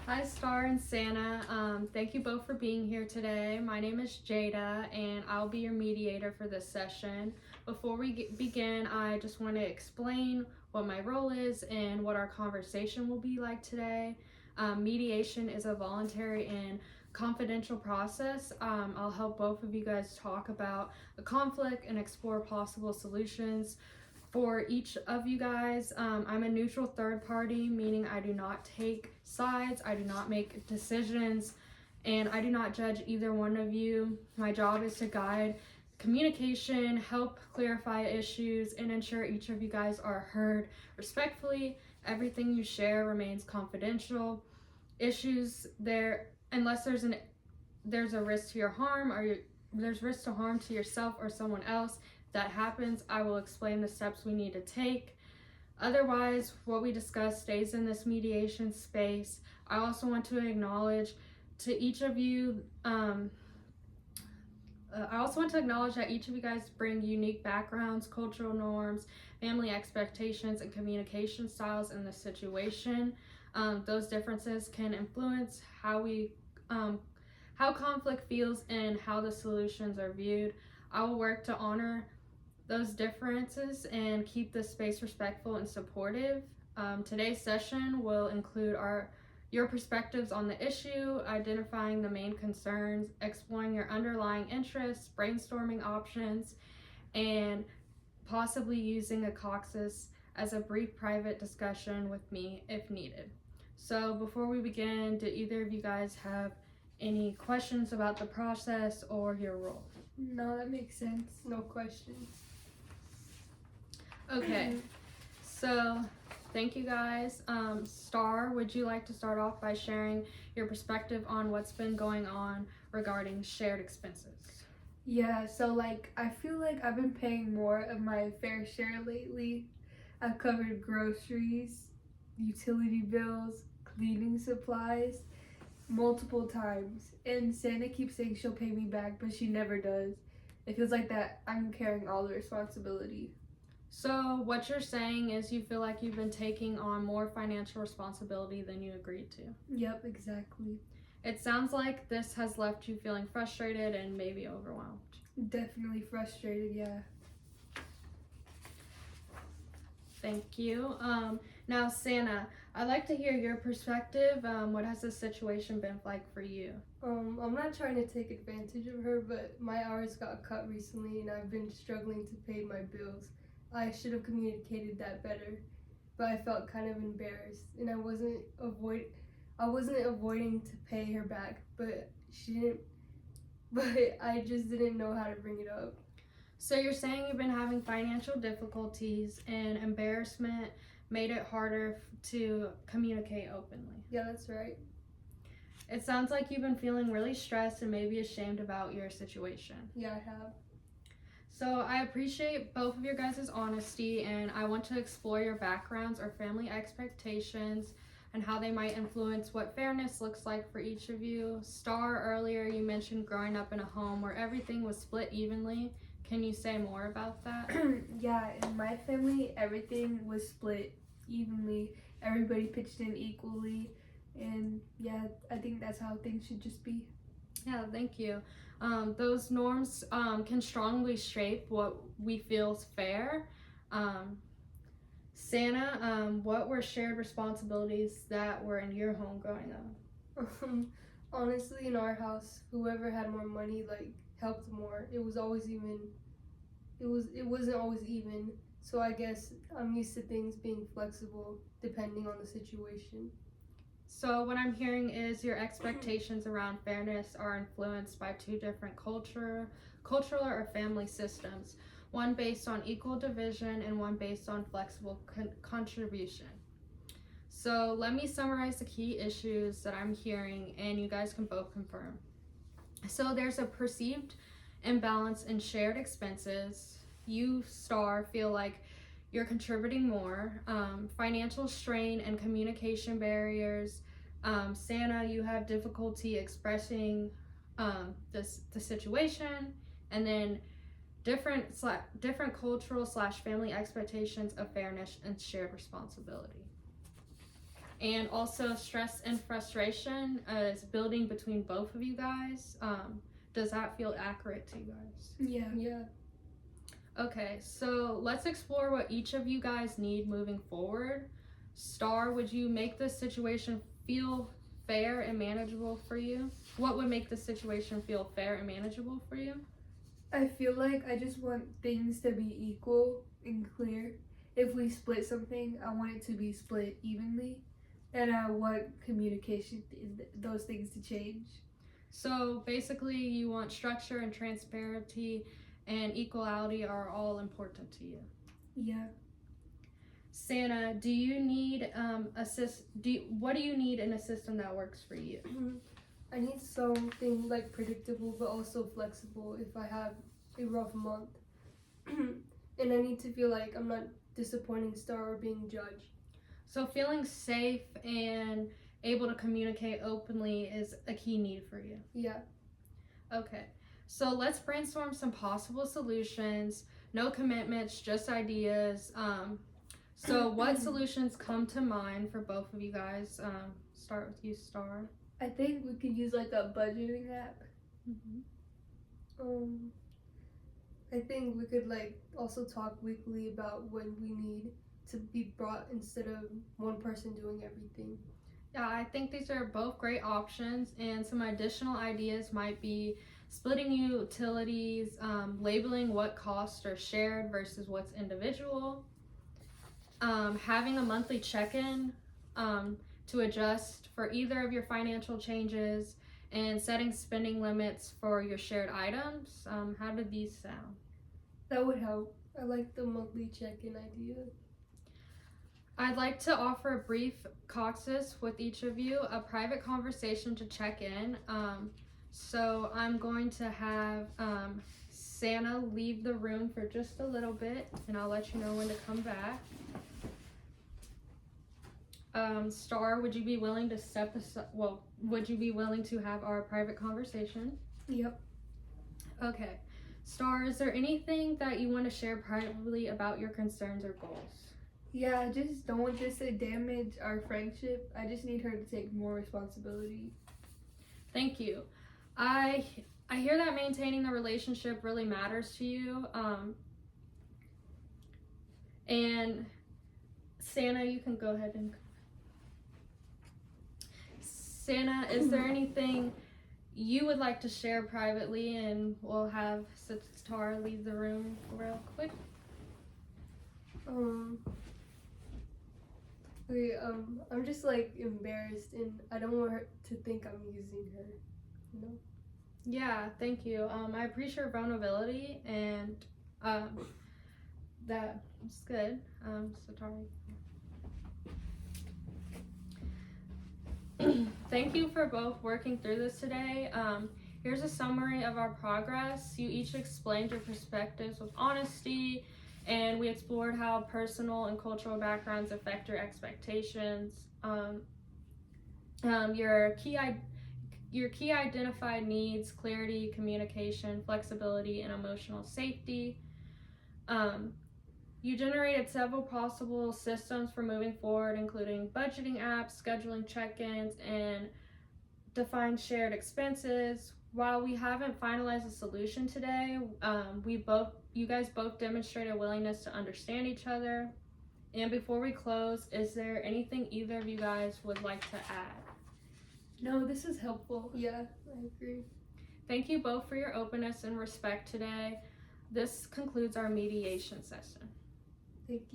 Hi, Star and Santa. Thank you both for being here today. My name is Jada, and I'll be your mediator for this session. Before we begin, I just want to explain what my role is and what our conversation will be like today. Mediation is a voluntary and confidential process. I'll help both of you guys talk about a conflict and explore possible solutions for each of you guys. I'm a neutral third party, meaning I do not take sides, I do not make decisions, and I do not judge either one of you. My job is to guide communication, help clarify issues, and ensure each of you guys are heard respectfully. Everything you share remains confidential. Issues there, unless there's a risk to your harm or there's risk to harm to yourself or someone else. That happens, I will explain the steps we need to take. Otherwise, what we discuss stays in this mediation space. I also want to acknowledge to each of you, that each of you guys bring unique backgrounds, cultural norms, family expectations, and communication styles in this situation. Those differences can influence how conflict feels and how the solutions are viewed. I will work to honor those differences and keep the space respectful and supportive. Today's session will include your perspectives on the issue, identifying the main concerns, exploring your underlying interests, brainstorming options, and possibly using a caucus as a brief private discussion with me if needed. So before we begin, do either of you guys have any questions about the process or your role? No, that makes sense. No questions. Okay, so thank you guys. Star, would you like to start off by sharing your perspective on what's been going on regarding shared expenses? Yeah, so I feel like I've been paying more of my fair share lately. I've covered groceries, utility bills, cleaning supplies multiple times. And Santa keeps saying she'll pay me back, but she never does. It feels like that I'm carrying all the responsibility. So what you're saying is you feel like you've been taking on more financial responsibility than you agreed to. Yep, exactly. It sounds like this has left you feeling frustrated and maybe overwhelmed. Definitely frustrated, yeah. Thank you. Now, Santa, I'd like to hear your perspective. What has this situation been like for you? I'm not trying to take advantage of her, but my hours got cut recently and I've been struggling to pay my bills. I should have communicated that better, but I felt kind of embarrassed, and I wasn't avoiding to pay her back, but I just didn't know how to bring it up. So you're saying you've been having financial difficulties and embarrassment made it harder to communicate openly. Yeah, that's right. It sounds like you've been feeling really stressed and maybe ashamed about your situation. Yeah, I have. So I appreciate both of your guys' honesty, and I want to explore your backgrounds or family expectations and how they might influence what fairness looks like for each of you. Star, earlier you mentioned growing up in a home where everything was split evenly. Can you say more about that? Yeah, in my family, everything was split evenly. Everybody pitched in equally, and yeah, I think that's how things should just be. Yeah, thank you. Those norms can strongly shape what we feel is fair. Santa, what were shared responsibilities that were in your home growing up? Honestly, in our house, whoever had more money helped more. It was always even. It wasn't always even. So I guess I'm used to things being flexible depending on the situation. So what I'm hearing is your expectations around fairness are influenced by two different cultural or family systems, one based on equal division and one based on flexible contribution. So let me summarize the key issues that I'm hearing, and you guys can both confirm. So there's a perceived imbalance in shared expenses. You, Star, feel like you're contributing more. Financial strain and communication barriers. Santa, you have difficulty expressing the situation, and then different cultural / family expectations of fairness and shared responsibility. And also stress and frustration is building between both of you guys. Does that feel accurate to you guys? Yeah. Yeah. Okay, so let's explore what each of you guys need moving forward. Star, would you make this situation feel fair and manageable for you? What would make this situation feel fair and manageable for you? I feel like I just want things to be equal and clear. If we split something, I want it to be split evenly, and I want communication, those things to change. So basically, you want structure and transparency and equality are all important to you. Yeah. Santa, do you need what do you need in a system that works for you? I need something like predictable but also flexible if I have a rough month. And I need to feel like I'm not disappointing Star or being judged. So feeling safe and able to communicate openly is a key need for you. Yeah. Okay. So let's brainstorm some possible solutions. No commitments, just ideas. So what solutions come to mind for both of you guys? Start with you, Star. I think we could use like a budgeting app. I think we could like also talk weekly about when we need to be brought instead of one person doing everything. Yeah, I think these are both great options, and some additional ideas might be splitting utilities, labeling what costs are shared versus what's individual, having a monthly check-in to adjust for either of your financial changes, and setting spending limits for your shared items. How did these sound? That would help. I like the monthly check-in idea. I'd like to offer a brief caucus with each of you, a private conversation to check in. So I'm going to have Santa leave the room for just a little bit, and I'll let you know when to come back. Star, would you be willing to step aside? Well, would you be willing to have our private conversation? Yep. Okay. Star, is there anything that you want to share privately about your concerns or goals? Yeah, I just don't want this to damage our friendship. I just need her to take more responsibility. Thank you. I hear that maintaining the relationship really matters to you. And Santa, you can go ahead and. Santa, is there anything you would like to share privately, and we'll have Sitar leave the room real quick? Okay, I'm just like embarrassed and I don't want her to think I'm using her, you know? Yeah, thank you. I appreciate your vulnerability, and that was good. Satari. Thank you for both working through this today. Here's a summary of our progress. You each explained your perspectives with honesty, and we explored how personal and cultural backgrounds affect your expectations. Your key identified needs: clarity, communication, flexibility, and emotional safety. You generated several possible systems for moving forward, including budgeting apps, scheduling check-ins, and defined shared expenses. While we haven't finalized a solution today, you guys both demonstrated a willingness to understand each other. And before we close, is there anything either of you guys would like to add? No, this is helpful. Yeah, I agree. Thank you both for your openness and respect today. This concludes our mediation session. Thank you.